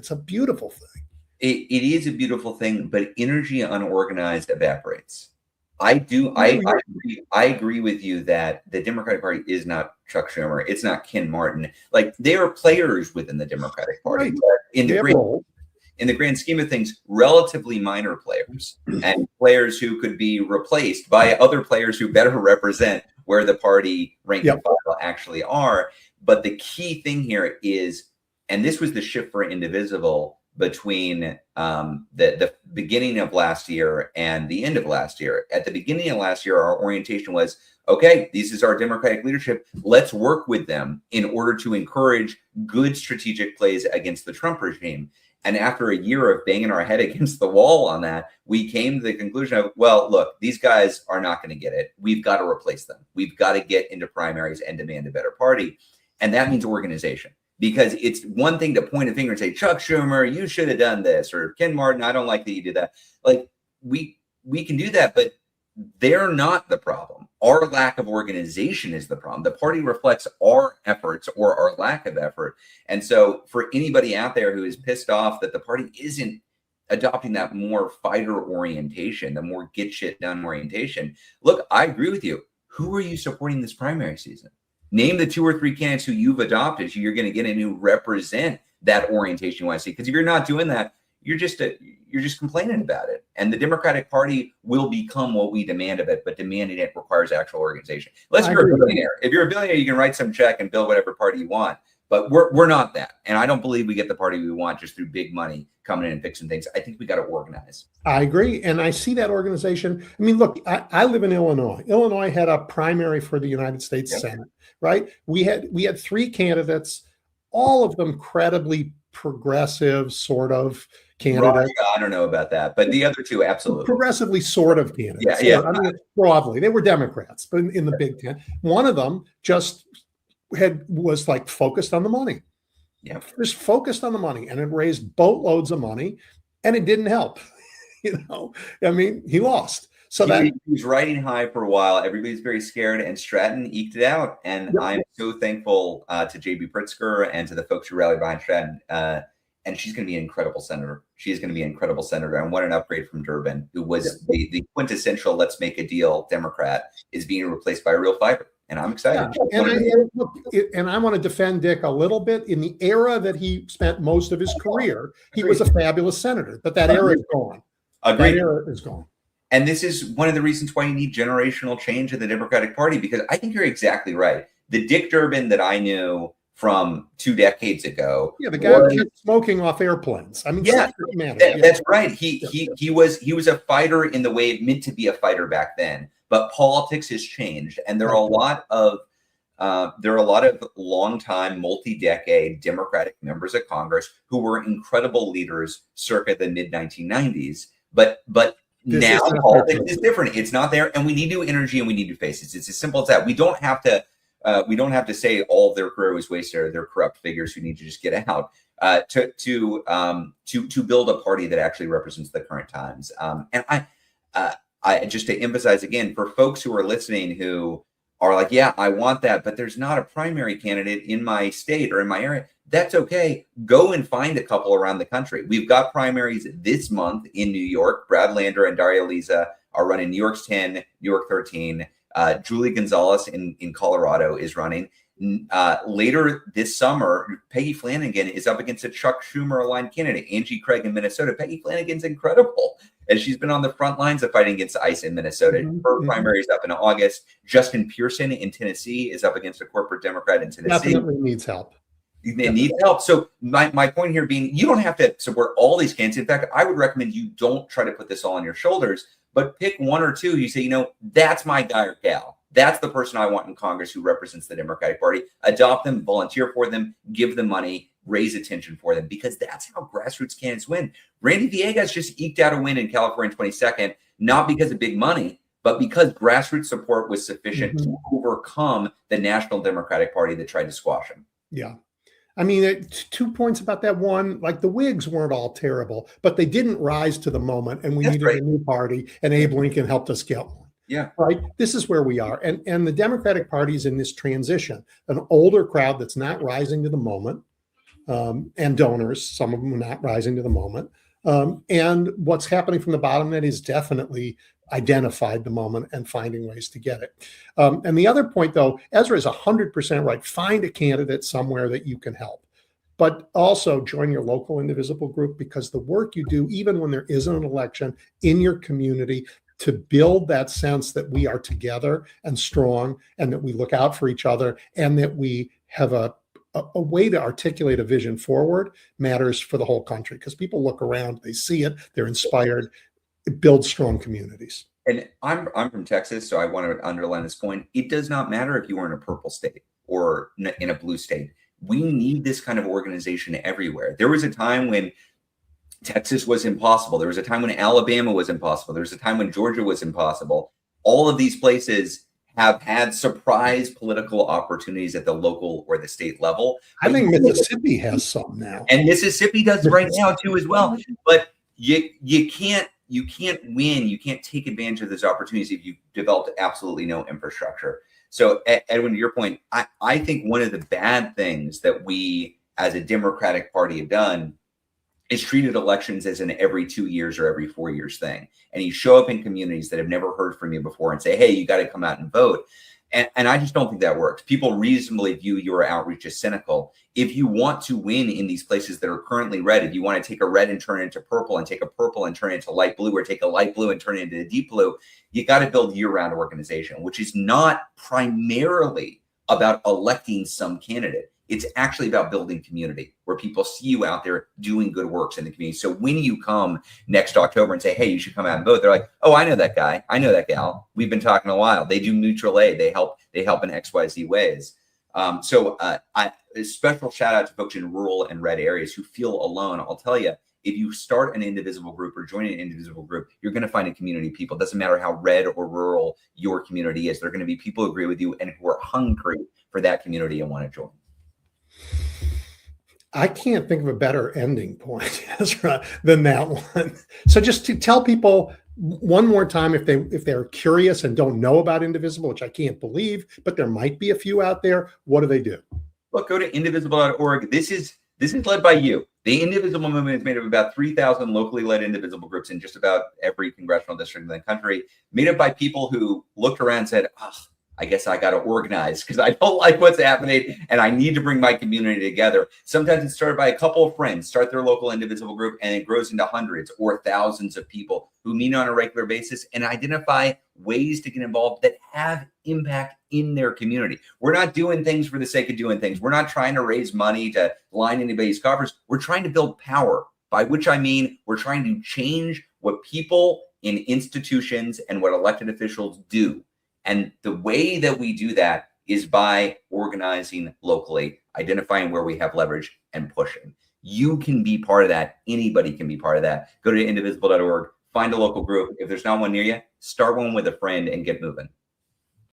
It's a beautiful thing. It is a beautiful thing, but energy unorganized evaporates. I agree with you that the Democratic Party is not Chuck Schumer. It's not Ken Martin. Like, they are players within the Democratic Party. Right. But in the grand scheme of things, relatively minor players and players who could be replaced by other players who better represent where the party rank and file actually are. But the key thing here is, and this was the shift for Indivisible between the beginning of last year and the end of last year. At the beginning of last year, our orientation was, okay, this is our Democratic leadership. Let's work with them in order to encourage good strategic plays against the Trump regime. And after a year of banging our head against the wall on that, we came to the conclusion of, well, look, these guys are not going to get it. We've got to replace them. We've got to get into primaries and demand a better party. And that means organization. Because it's one thing to point a finger and say, Chuck Schumer, you should have done this, or Ken Martin, I don't like that you did that. Like, we can do that, but they're not the problem. Our lack of organization is the problem. The party reflects our efforts or our lack of effort. And so for anybody out there who is pissed off that the party isn't adopting that more fighter orientation, the more get shit done orientation, look, I agree with you. Who are you supporting this primary season? Name the 2 or 3 candidates who you've adopted, who you're going to get in, who represent that orientation you want to see. Because if you're not doing that, you're just complaining about it. And the Democratic Party will become what we demand of it, but demanding it requires actual organization. Unless you're a billionaire. If you're a billionaire, you can write some check and build whatever party you want. But we're not that. And I don't believe we get the party we want just through big money coming in and fixing things. I think we got to organize. I agree. And I see that organization. I mean, look, I live in Illinois. Illinois had a primary for the United States Senate, right? We had 3 candidates, all of them credibly progressive sort of candidates. I don't know about that, but the other 2, absolutely. Progressively sort of candidates. Yeah. I mean, broadly, they were Democrats, but in the Big Ten. One of them just was like focused on the money. Yeah. Just focused on the money, and it raised boatloads of money, and it didn't help. I mean, he lost. So he was riding high for a while. Everybody's very scared, and Stratton eked it out. And I'm so thankful to J.B. Pritzker and to the folks who rallied behind Stratton. And she's going to be an incredible senator. She is going to be an incredible senator. And what an upgrade from Durbin, who was the quintessential let's make a deal Democrat, is being replaced by a real fighter. And I'm excited. And I want to defend Dick a little bit. In the era that he spent most of his career, he was a fabulous senator. But that era is gone. Agreed. That era is gone. And this is one of the reasons why you need generational change in the Democratic Party, because I think you're exactly right. The Dick Durbin that I knew from 2 decades ago. Yeah, the guy who kept smoking off airplanes. I mean, that's right. He was a fighter in the way it meant to be a fighter back then. But politics has changed, and there are a lot of longtime, multi-decade Democratic members of Congress who were incredible leaders circa the mid-1990s. But now politics is different. It's not there, and we need new energy and we need new faces. It's as simple as that. We don't have to say all of their career was wasted or they're corrupt figures who need to just get out to build a party that actually represents the current times. And I just to emphasize again, for folks who are listening who are like, yeah, I want that, but there's not a primary candidate in my state or in my area. That's okay. Go and find a couple around the country. We've got primaries this month in New York. Brad Lander and Daria Liza are running New York's 10, New York 13. Julie Gonzalez in Colorado is running. Later this summer, Peggy Flanagan is up against a Chuck Schumer-aligned candidate, Angie Craig in Minnesota. Peggy Flanagan's incredible, as she's been on the front lines of fighting against ICE in Minnesota. Her primary is up in August. Justin Pearson in Tennessee is up against a corporate Democrat in Tennessee. Definitely needs help. It needs help. So my point here being, you don't have to support all these candidates. In fact, I would recommend you don't try to put this all on your shoulders, but pick 1 or 2. You say, that's my guy or gal. That's the person I want in Congress who represents the Democratic Party. Adopt them, volunteer for them, give them money, raise attention for them, because that's how grassroots candidates win. Randy Villegas just eked out a win in California 22nd, not because of big money, but because grassroots support was sufficient to overcome the National Democratic Party that tried to squash him. Yeah. I mean, 2 points about that. One, like the Whigs weren't all terrible, but they didn't rise to the moment, and we needed a new party, and Abe Lincoln helped us get one. Yeah. Right. This is where we are. And the Democratic Party is in this transition, an older crowd that's not rising to the moment. and donors. Some of them are not rising to the moment. And what's happening from the bottom end is definitely identified the moment and finding ways to get it. And the other point, though, Ezra is 100% right. Find a candidate somewhere that you can help. But also join your local Indivisible group, because the work you do, even when there isn't an election in your community, to build that sense that we are together and strong, and that we look out for each other, and that we have a way to articulate a vision forward, matters for the whole country, because people look around, they see it, they're inspired. It builds strong communities. And I'm from Texas, so I want to underline this point. It does not matter if you are in a purple state or in a blue state. We need this kind of organization everywhere. There was a time when Texas was impossible. There was a time when Alabama was impossible. There was a time when Georgia was impossible. All of these places have had surprise political opportunities at the local or the state level. I think Mississippi has some now. And Mississippi does right now too as well. But you can't win. You can't take advantage of those opportunities if you've developed absolutely no infrastructure. So, Edwin, to your point, I think one of the bad things that we as a Democratic Party have done is treated elections as an every 2 years or every 4 years thing. And you show up in communities that have never heard from you before and say, hey, you got to come out and vote. And I just don't think that works. People reasonably view your outreach as cynical. If you want to win in these places that are currently red, if you want to take a red and turn it into purple, and take a purple and turn it into light blue, or take a light blue and turn it into a deep blue, you got to build year-round organization, which is not primarily about electing some candidate. It's actually about building community where people see you out there doing good works in the community. So when you come next October and say, hey, you should come out and vote, they're like, oh, I know that guy. I know that gal. We've been talking a while. They do mutual aid. They help in XYZ ways. So a special shout out to folks in rural and red areas who feel alone. I'll tell you, if you start an Indivisible group or join an Indivisible group, you're going to find a community of people. It doesn't matter how red or rural your community is. There are going to be people who agree with you and who are hungry for that community and want to join. I can't think of a better ending point, Ezra, than that one. So just to tell people one more time, if they're curious and don't know about Indivisible, which I can't believe, but there might be a few out there, what do they do? Look, go to indivisible.org. This is led by you. The Indivisible movement is made up of about 3,000 locally led Indivisible groups in just about every congressional district in the country, made up by people who looked around and said, I guess I got to organize because I don't like what's happening and I need to bring my community together. Sometimes it's started by a couple of friends, start their local Indivisible group, and it grows into hundreds or thousands of people who meet on a regular basis and identify ways to get involved that have impact in their community. We're not doing things for the sake of doing things. We're not trying to raise money to line anybody's coffers. We're trying to build power, by which I mean we're trying to change what people in institutions and what elected officials do. And the way that we do that is by organizing locally, identifying where we have leverage, and pushing. You can be part of that. Anybody can be part of that. Go to indivisible.org, find a local group. If there's not one near you, start one with a friend and get moving.